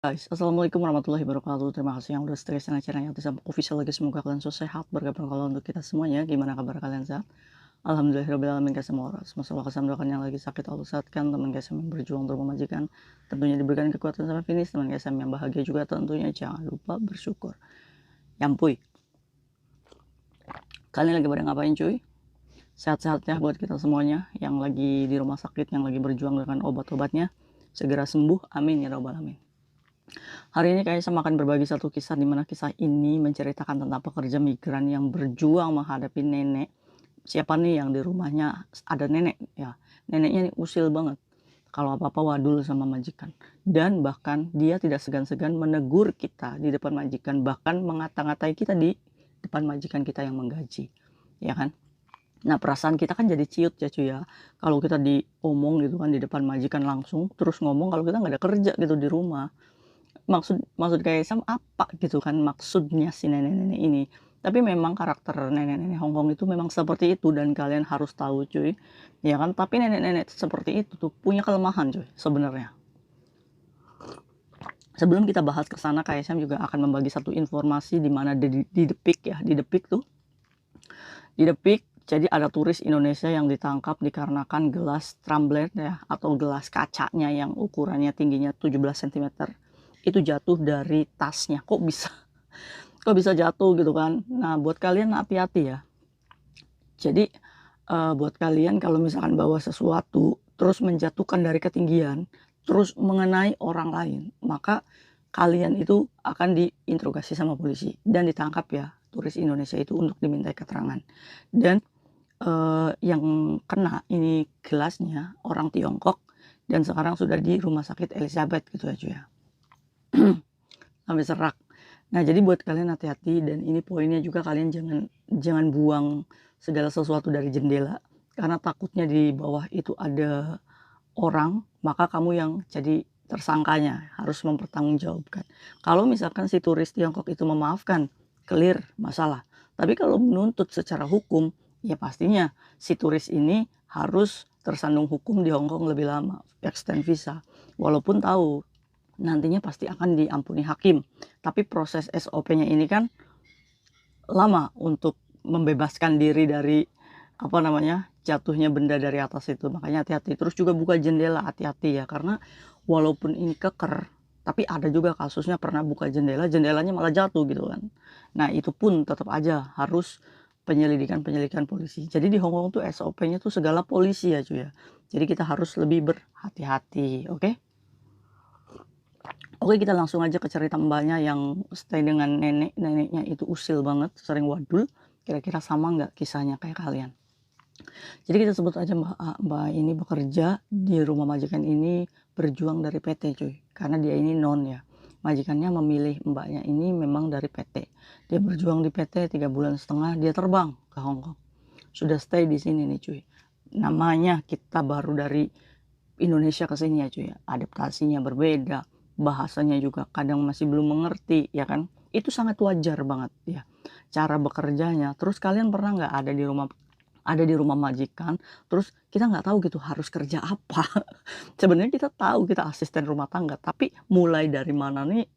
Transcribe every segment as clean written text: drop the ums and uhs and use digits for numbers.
Guys, assalamualaikum warahmatullahi wabarakatuh. Terima kasih yang udah setia dengan channel yang bisa official lagi. Semoga kalian selalu sehat, berkah berkah untuk kita semuanya. Gimana kabar kalian sehat? Alhamdulillahirobbilalamin guys, semua orang semua kasih mendoakan yang lagi sakit Allah sehatkan, teman guys yang berjuang untuk memajikan tentunya diberikan kekuatan sampai finish, teman guys yang bahagia juga tentunya jangan lupa bersyukur. Yampuy, kalian lagi pada ngapain cuy? Sehat-sehat ya buat kita semuanya yang lagi di rumah sakit, yang lagi berjuang dengan obat-obatnya. Segera sembuh, amin ya rabbal alamin. Hari ini kayaknya saya akan berbagi satu kisah di mana kisah ini menceritakan tentang pekerja migran yang berjuang menghadapi nenek. Siapa nih yang di rumahnya ada nenek ya. Neneknya nih usil banget. Kalau apa-apa wadul sama majikan. Dan bahkan dia tidak segan-segan menegur kita di depan majikan, bahkan mengata-ngatai kita di depan majikan kita yang menggaji. Ya kan? Nah, perasaan kita kan jadi ciut ya cuy ya. Kalau kita diomong gitu kan di depan majikan langsung, terus ngomong kalau kita nggak ada kerja gitu di rumah. Maksud maksud Kaisang apa gitu kan maksudnya si nenek-nenek ini. Tapi memang karakter nenek-nenek Hongkong itu memang seperti itu dan kalian harus tahu cuy, ya kan. Tapi nenek-nenek seperti itu tuh punya kelemahan cuy sebenarnya. Sebelum kita bahas ke sana, Kaisang juga akan membagi satu informasi di mana di Depik ya, di Depik tuh. Di Depik jadi ada turis Indonesia yang ditangkap dikarenakan gelas tumbler ya atau gelas kacanya yang ukurannya tingginya 17 cm itu jatuh dari tasnya. Kok bisa jatuh gitu kan. Nah, buat kalian hati-hati ya. Jadi buat kalian kalau misalkan bawa sesuatu terus menjatuhkan dari ketinggian, terus mengenai orang lain, maka kalian itu akan diinterogasi sama polisi dan ditangkap ya, turis Indonesia itu untuk dimintai keterangan. Dan yang kena ini gelasnya orang Tiongkok dan sekarang sudah di rumah sakit Elizabeth gitu ya cuy ya. Sampai serak. Nah, jadi buat kalian hati-hati dan ini poinnya juga kalian jangan buang segala sesuatu dari jendela karena takutnya di bawah itu ada orang, maka kamu yang jadi tersangkanya harus mempertanggungjawabkan. Kalau misalkan si turis Tiongkok itu memaafkan, clear masalah. Tapi kalau menuntut secara hukum, ya pastinya si turis ini harus tersandung hukum di Hongkong lebih lama, extend visa. Walaupun tahu nantinya pasti akan diampuni hakim. Tapi proses SOP-nya ini kan lama untuk membebaskan diri dari jatuhnya benda dari atas itu. Makanya hati-hati. Terus juga buka jendela, hati-hati ya, karena walaupun ini keker, tapi ada juga kasusnya pernah buka jendela, jendelanya malah jatuh gitu kan. Nah, itu pun tetap aja harus penyelidikan polisi. Jadi di Hongkong tuh SOP-nya tuh segala polisi ya cuy ya. Jadi kita harus lebih berhati-hati, oke? Oke, kita langsung aja ke cerita Mbaknya yang stay dengan neneknya itu usil banget, sering wadul. Kira-kira sama nggak kisahnya kayak kalian? Jadi kita sebut aja Mbak ini bekerja di rumah majikan ini berjuang dari PT cuy. Karena dia ini non ya. Majikannya memilih Mbaknya ini memang dari PT. Dia berjuang di PT 3,5 bulan, dia terbang ke Hongkong. Sudah stay di sini nih cuy. Namanya kita baru dari Indonesia ke sini ya cuy ya. Adaptasinya berbeda, bahasanya juga kadang masih belum mengerti ya kan. Itu sangat wajar banget ya cara bekerjanya. Terus kalian pernah nggak ada di rumah majikan, terus kita nggak tahu gitu harus kerja apa. Sebenarnya kita tahu kita asisten rumah tangga, tapi mulai dari mana nih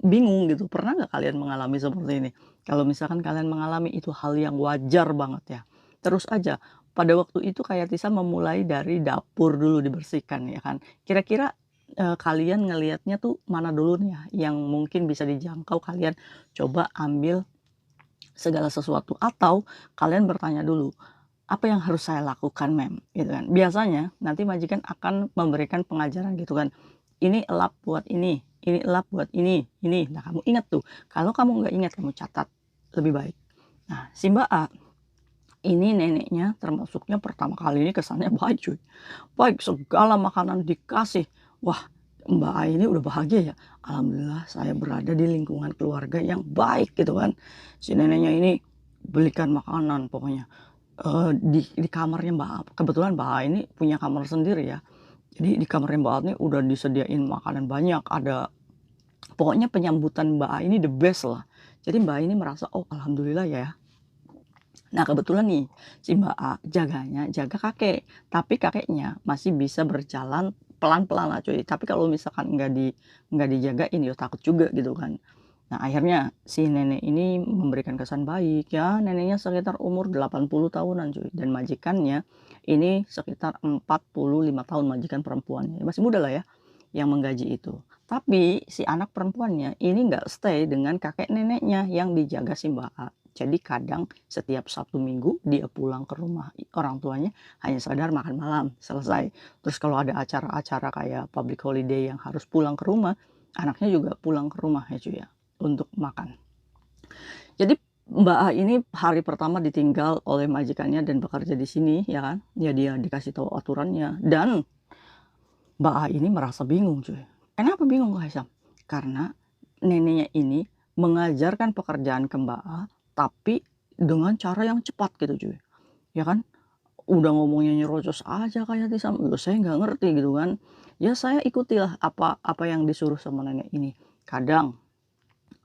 bingung gitu. Pernah nggak kalian mengalami seperti ini? Kalau misalkan kalian mengalami itu hal yang wajar banget ya. Terus aja pada waktu itu kayak Tisa memulai dari dapur dulu dibersihkan ya kan. Kira-kira kalian ngelihatnya tuh mana dulu nih ya yang mungkin bisa dijangkau, kalian coba ambil segala sesuatu atau kalian bertanya dulu, apa yang harus saya lakukan mem gitu kan. Biasanya nanti majikan akan memberikan pengajaran gitu kan, ini elap buat ini elap buat ini. Nah, kamu ingat tuh, kalau kamu nggak ingat kamu catat lebih baik. Nah, si Mbak A ini neneknya termasuknya pertama kali ini kesannya baik cuy, baik, segala makanan dikasih. Wah, Mbak A ini udah bahagia ya, alhamdulillah saya berada di lingkungan keluarga yang baik gitu kan. Si neneknya ini belikan makanan pokoknya. Di kamarnya Mbak A, kebetulan Mbak A ini punya kamar sendiri ya. Jadi di kamarnya Mbak A ini udah disediain makanan banyak, ada pokoknya penyambutan Mbak A ini the best lah. Jadi Mbak A ini merasa, "Oh alhamdulillah ya." Nah kebetulan nih, si Mbak A jaga kakek, tapi kakeknya masih bisa berjalan pelan-pelan lah cuy, tapi kalau misalkan nggak dijagain ya takut juga gitu kan. Nah akhirnya si nenek ini memberikan kesan baik ya, neneknya sekitar umur 80 tahunan cuy, dan majikannya ini sekitar 45 tahun, majikan perempuannya, masih muda lah ya, yang menggaji itu. Tapi si anak perempuannya ini nggak stay dengan kakek neneknya yang dijaga si Mbak A. Jadi kadang setiap Sabtu Minggu dia pulang ke rumah orang tuanya hanya sekedar makan malam, selesai. Terus kalau ada acara-acara kayak public holiday yang harus pulang ke rumah, anaknya juga pulang ke rumah ya cuy ya, untuk makan. Jadi Mbak A ini hari pertama ditinggal oleh majikannya dan bekerja di sini ya kan, ya dia dikasih tahu aturannya dan Mbak A ini merasa bingung cuy. Kenapa bingung Kak Hisam? Karena neneknya ini mengajarkan pekerjaan ke Mbak A, tapi dengan cara yang cepat gitu cuy. Ya kan? Udah ngomongnya nyerocos aja kayak Hisam, saya nggak ngerti gitu kan. Ya saya ikutilah apa yang disuruh sama nenek ini. Kadang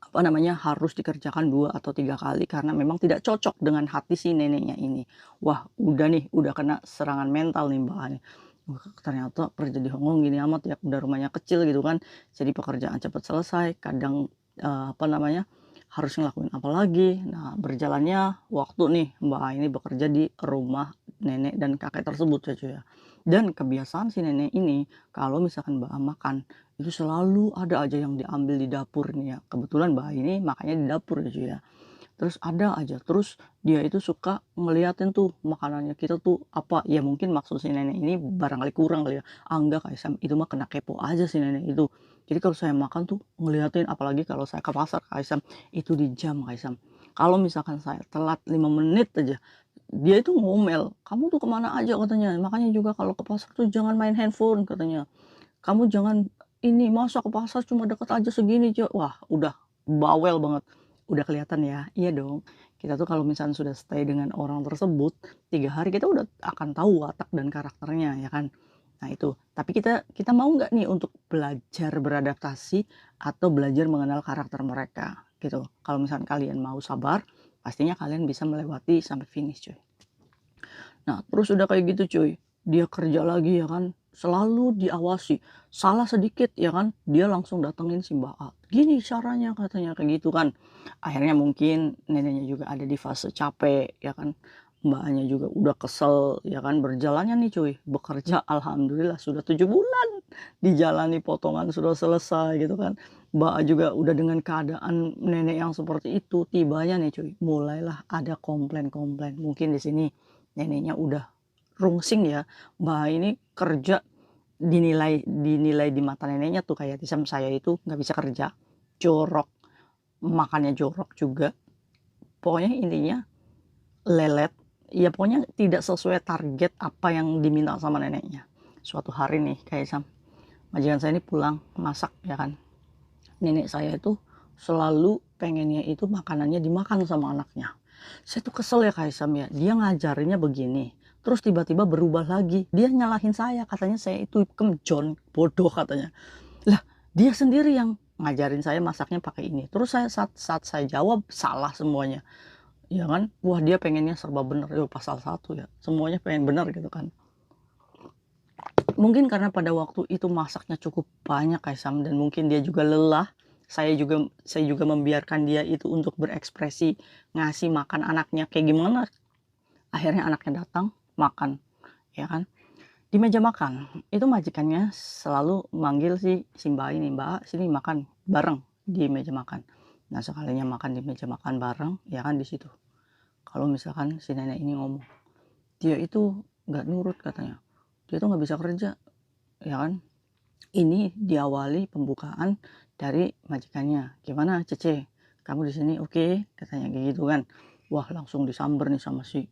apa namanya, harus dikerjakan 2 atau 3 kali karena memang tidak cocok dengan hati si neneknya ini. Wah, udah nih, udah kena serangan mental nih Mbak A nih. Wah, ternyata kerja di Hongkong gini amat ya, udah rumahnya kecil gitu kan, jadi pekerjaan cepat selesai, kadang, apa namanya, harus ngelakuin apa lagi. Nah, berjalannya waktu nih, Mbak A ini bekerja di rumah nenek dan kakek tersebut ya, cuy, ya. Dan kebiasaan si nenek ini, kalau misalkan Mbak A makan, itu selalu ada aja yang diambil di dapur nih ya. Kebetulan Mbak A ini makannya di dapur ya, cuy, ya. Terus ada aja, terus dia itu suka ngeliatin tuh makanannya kita tuh apa, ya mungkin maksud si nenek ini barangkali kurang kali ya, ah enggak Kak Isam, itu mah kena kepo aja si nenek itu. Jadi kalau saya makan tuh ngeliatin, apalagi kalau saya ke pasar Kak Isam, itu di jam Kak Isam. Kalau misalkan saya telat 5 menit aja, dia itu ngomel, "Kamu tuh kemana aja?" katanya, "Makanya juga kalau ke pasar tuh jangan main handphone," katanya. "Kamu jangan ini, masa ke pasar cuma deket aja segini aja." Wah udah bawel banget. Udah kelihatan ya? Iya dong. Kita tuh kalau misalnya sudah stay dengan orang tersebut 3 hari kita udah akan tahu watak dan karakternya ya kan. Nah itu, tapi kita kita mau nggak nih untuk belajar beradaptasi atau belajar mengenal karakter mereka gitu. Kalau misalnya kalian mau sabar, pastinya kalian bisa melewati sampai finish cuy. Nah, terus udah kayak gitu cuy, dia kerja lagi ya kan, selalu diawasi, salah sedikit ya kan, dia langsung datengin si Mbak A, "Gini caranya," katanya kayak gitu kan. Akhirnya mungkin neneknya juga ada di fase capek ya kan, Mbak A-nya juga udah kesel ya kan, berjalannya nih cuy, bekerja alhamdulillah sudah 7 bulan, dijalani potongan sudah selesai gitu kan. Mbak A juga udah dengan keadaan nenek yang seperti itu, tibanya nih cuy, mulailah ada komplain-komplain. Mungkin di sini neneknya udah rungsing ya, Mbak ini kerja dinilai dinilai di mata neneknya tuh kayak tisam saya itu nggak bisa kerja, jorok, makannya jorok juga, pokoknya intinya lelet, ya pokoknya tidak sesuai target apa yang diminta sama neneknya. Suatu hari nih kayak majikan saya ini pulang masak ya kan, nenek saya itu selalu pengennya itu makanannya dimakan sama anaknya. Saya tuh kesel ya Kak Isam ya, dia ngajarinnya begini, terus tiba-tiba berubah lagi, dia nyalahin saya, katanya saya itu kemjon, bodoh katanya. Lah, dia sendiri yang ngajarin saya masaknya pakai ini, terus saya saat saya jawab salah semuanya, ya kan. Wah dia pengennya serba bener, yo pasal 1 ya, semuanya pengen bener gitu kan. Mungkin karena pada waktu itu masaknya cukup banyak Kak Isam dan mungkin dia juga lelah, saya juga membiarkan dia itu untuk berekspresi, ngasih makan anaknya kayak gimana, akhirnya anaknya datang, makan, ya kan. Di meja makan, itu majikannya selalu manggil si Mbak ini, "Mbak, sini makan bareng di meja makan." Nah, sekalinya makan di meja makan bareng, ya kan di situ, kalau misalkan si nenek ini ngomong, "Dia itu nggak nurut," katanya, "dia tuh nggak bisa kerja," ya kan. Ini diawali pembukaan dari majikannya, "Gimana Cece, kamu di sini oke?" katanya kayak gitu kan. Wah, langsung disamber nih sama si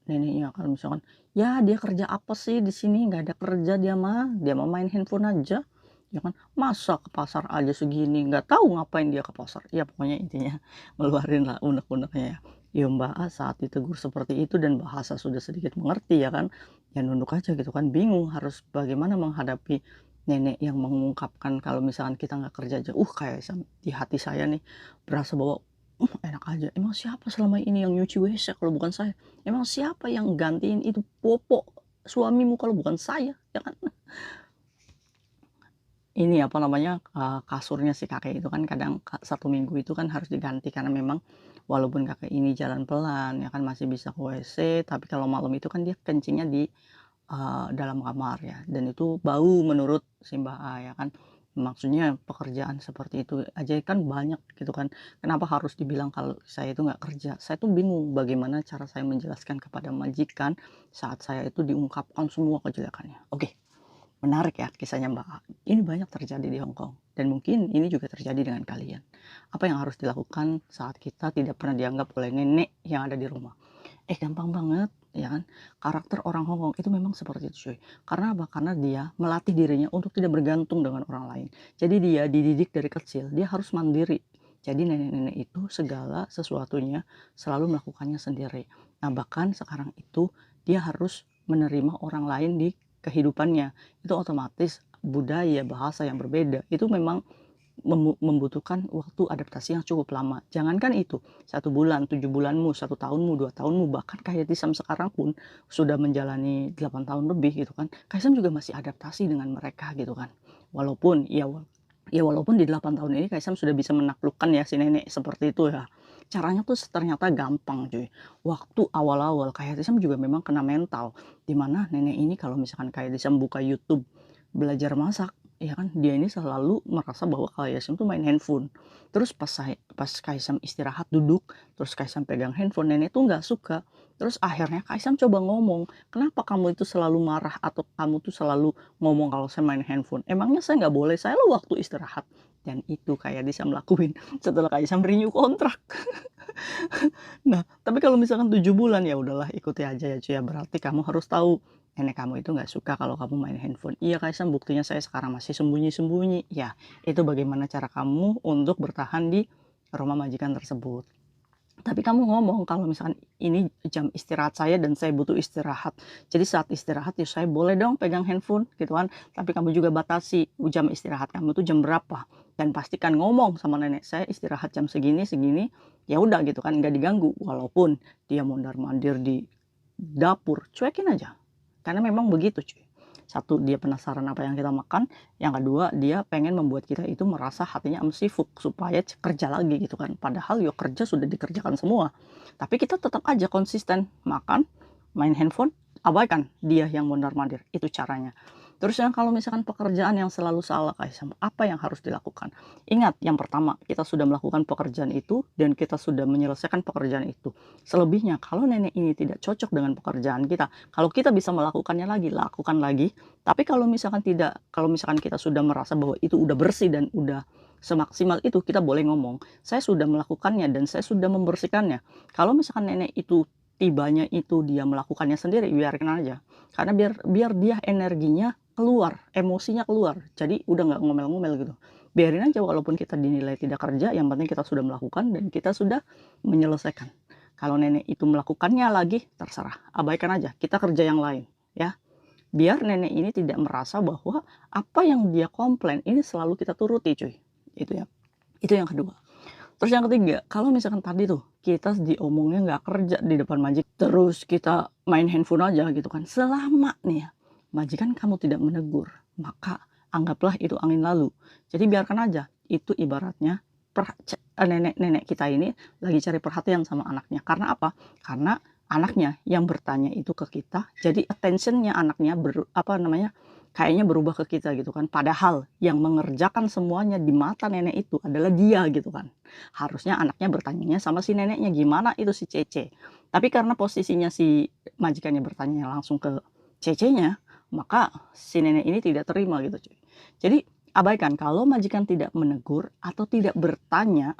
neneknya kalau misalkan, "Ya dia kerja apa sih di sini, nggak ada kerja dia mah main handphone aja." Ya kan, "Masa ke pasar aja segini, nggak tahu ngapain dia ke pasar." Ya pokoknya intinya ngeluarin lah unek-uneknya ya. Ya Mbak A saat ditegur seperti itu dan bahasa sudah sedikit mengerti ya kan, ya nunduk aja gitu kan, bingung harus bagaimana menghadapi nenek yang mengungkapkan kalau misalkan kita nggak kerja aja, kayak di hati saya nih berasa bahwa, enak aja, emang siapa selama ini yang nyuci WC kalau bukan saya? Emang siapa yang gantiin itu popok suamimu kalau bukan saya, ya kan? ini apa namanya, kasurnya si kakek itu kan kadang 1 minggu itu kan harus diganti karena memang walaupun kakek ini jalan pelan ya kan masih bisa ke WC, tapi kalau malam itu kan dia kencingnya di dalam kamar ya, dan itu bau menurut si Mbak A ya kan. Maksudnya pekerjaan seperti itu aja kan banyak gitu kan, kenapa harus dibilang kalau saya itu nggak kerja? Saya tuh bingung bagaimana cara saya menjelaskan kepada majikan saat saya itu diungkapkan semua kejelekannya. Oke, menarik ya kisahnya Mbak A. Ini banyak terjadi di Hong Kong dan mungkin ini juga terjadi dengan kalian. Apa yang harus dilakukan saat kita tidak pernah dianggap oleh nenek yang ada di rumah? Gampang banget, ya kan. Karakter orang Hong Kong itu memang seperti itu, cuy. Karena apa? Karena dia melatih dirinya untuk tidak bergantung dengan orang lain. Jadi dia dididik dari kecil, dia harus mandiri. Jadi nenek-nenek itu segala sesuatunya selalu melakukannya sendiri. Nah, bahkan sekarang itu dia harus menerima orang lain di kehidupannya. Itu otomatis budaya, bahasa yang berbeda. Itu memang membutuhkan waktu adaptasi yang cukup lama. Jangankan itu, 1 bulan, 7 bulanmu, 1 tahunmu, 2 tahunmu, bahkan kayak Tisam sekarang pun sudah menjalani 8 tahun lebih gitu kan. Kaisam juga masih adaptasi dengan mereka gitu kan. Walaupun walaupun di 8 tahun ini Kaisam sudah bisa menaklukkan ya si nenek seperti itu ya. Caranya tuh ternyata gampang cuy. Waktu awal-awal kayak Tisam juga memang kena mental. Dimana nenek ini kalau misalkan kayak Tisam buka YouTube belajar masak, ya kan, dia ini selalu merasa bahwa Kaisam tuh main handphone. Terus pas Kaisam istirahat duduk, terus Kaisam pegang handphone, nenek tuh nggak suka. Terus akhirnya Kaisam coba ngomong, "Kenapa kamu itu selalu marah atau kamu tuh selalu ngomong kalau saya main handphone? Emangnya saya nggak boleh? Saya lo waktu istirahat." Dan itu kayak Kaisam lakuin setelah Kaisam renew kontrak. Nah, tapi kalau misalkan 7 bulan, ya udahlah ikuti aja ya cuy ya, berarti kamu harus tahu nenek kamu itu nggak suka kalau kamu main handphone. Iya Kaisang, buktinya saya sekarang masih sembunyi-sembunyi. Ya, itu bagaimana cara kamu untuk bertahan di rumah majikan tersebut. Tapi kamu ngomong kalau misalkan ini jam istirahat saya dan saya butuh istirahat. Jadi saat istirahat ya saya boleh dong pegang handphone gitu kan. Tapi kamu juga batasi jam istirahat kamu tuh jam berapa. Dan pastikan ngomong sama nenek, saya istirahat jam segini segini. Ya udah gitu kan, nggak diganggu. Walaupun dia mondar-mandir di dapur, cuekin aja. Karena memang begitu cuy. Satu, dia penasaran apa yang kita makan. Yang kedua, dia pengen membuat kita itu merasa hatinya sibuk supaya kerja lagi gitu kan. Padahal yo kerja sudah dikerjakan semua. Tapi kita tetap aja konsisten makan, main handphone, abaikan dia yang mondar-mandir. Itu caranya. Terus yang kalau misalkan pekerjaan yang selalu salah Kaisang, apa yang harus dilakukan? Ingat, yang pertama, kita sudah melakukan pekerjaan itu dan kita sudah menyelesaikan pekerjaan itu. Selebihnya, kalau nenek ini tidak cocok dengan pekerjaan kita, kalau kita bisa melakukannya lagi, lakukan lagi. Tapi kalau misalkan tidak, kalau misalkan kita sudah merasa bahwa itu udah bersih dan udah semaksimal itu, kita boleh ngomong, saya sudah melakukannya dan saya sudah membersihkannya. Kalau misalkan nenek itu tibanya itu dia melakukannya sendiri, biarkan aja. Karena biar dia energinya keluar, emosinya keluar. Jadi udah nggak ngomel-ngomel gitu. Biarin aja walaupun kita dinilai tidak kerja, yang penting kita sudah melakukan dan kita sudah menyelesaikan. Kalau nenek itu melakukannya lagi, terserah, abaikan aja, kita kerja yang lain ya. Biar nenek ini tidak merasa bahwa apa yang dia komplain ini selalu kita turuti cuy. Itu ya. Itu yang kedua. Terus yang ketiga, kalau misalkan tadi tuh kita diomongnya nggak kerja di depan majikan, terus kita main handphone aja gitu kan, selama nih ya majikan kamu tidak menegur, maka anggaplah itu angin lalu. Jadi biarkan aja, itu ibaratnya nenek-nenek kita ini lagi cari perhatian sama anaknya. Karena apa? Karena anaknya yang bertanya itu ke kita, jadi attentionnya anaknya kayaknya berubah ke kita gitu kan. Padahal yang mengerjakan semuanya di mata nenek itu adalah dia gitu kan. Harusnya anaknya bertanyanya sama si neneknya, gimana itu si Cece. Tapi karena posisinya si majikannya bertanya langsung ke Cece-nya, maka si nenek ini tidak terima gitu cuy. Jadi abaikan, kalau majikan tidak menegur atau tidak bertanya,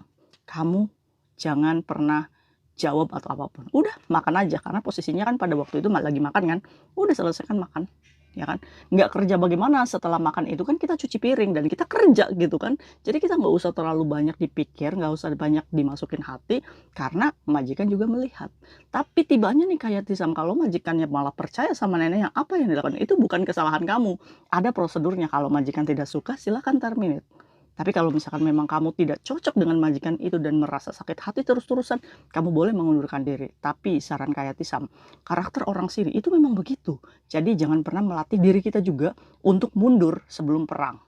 kamu jangan pernah jawab atau apapun. Udah makan aja, karena posisinya kan pada waktu itu lagi makan kan. Udah selesaikan makan, ya kan. Nggak kerja bagaimana setelah makan itu kan kita cuci piring dan kita kerja gitu kan. Jadi kita nggak usah terlalu banyak dipikir, nggak usah banyak dimasukin hati, karena majikan juga melihat. Tapi tibanya nih kayak Tisam, kalau majikannya malah percaya sama neneknya, apa yang dilakukan itu bukan kesalahan kamu. Ada prosedurnya, kalau majikan tidak suka silahkan terminate. Tapi kalau misalkan memang kamu tidak cocok dengan majikan itu dan merasa sakit hati terus-terusan, kamu boleh mengundurkan diri. Tapi saran kayak Tisam, karakter orang sini itu memang begitu. Jadi jangan pernah melatih diri kita juga untuk mundur sebelum perang.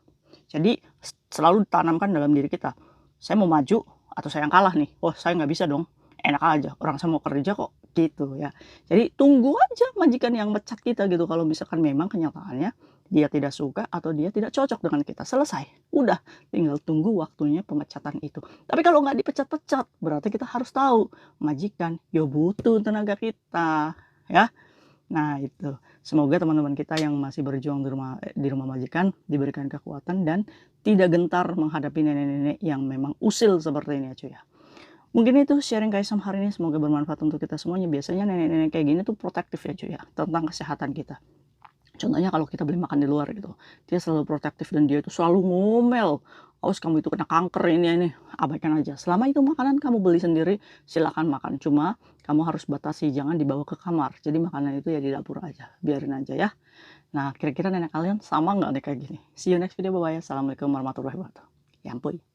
Jadi selalu ditanamkan dalam diri kita, saya mau maju atau saya yang kalah nih, oh saya nggak bisa dong, enak aja orang saya mau kerja kok, gitu ya. Jadi tunggu aja majikan yang mecat kita gitu kalau misalkan memang kenyataannya dia tidak suka atau dia tidak cocok dengan kita, selesai, udah tinggal tunggu waktunya pemecatan itu. Tapi kalau nggak dipecat-pecat, berarti kita harus tahu majikan ya butuh tenaga kita, ya. Nah itu, semoga teman-teman kita yang masih berjuang di rumah majikan diberikan kekuatan dan tidak gentar menghadapi nenek-nenek yang memang usil seperti ini ya cuy ya. Mungkin itu sharing Kaisam hari ini, semoga bermanfaat untuk kita semuanya. Biasanya nenek-nenek kayak gini tuh protektif ya cuy ya, tentang kesehatan kita. Contohnya kalau kita beli makan di luar gitu, dia selalu protektif dan dia itu selalu ngomel, "Awas kamu itu kena kanker ini," abaikan aja. Selama itu makanan kamu beli sendiri, silakan makan. Cuma kamu harus batasi, jangan dibawa ke kamar. Jadi makanan itu ya di dapur aja, biarin aja ya. Nah, kira-kira nenek kalian sama nggak nih kayak gini? See you next video, bye-bye. Assalamualaikum warahmatullahi wabarakatuh. Ya ampun.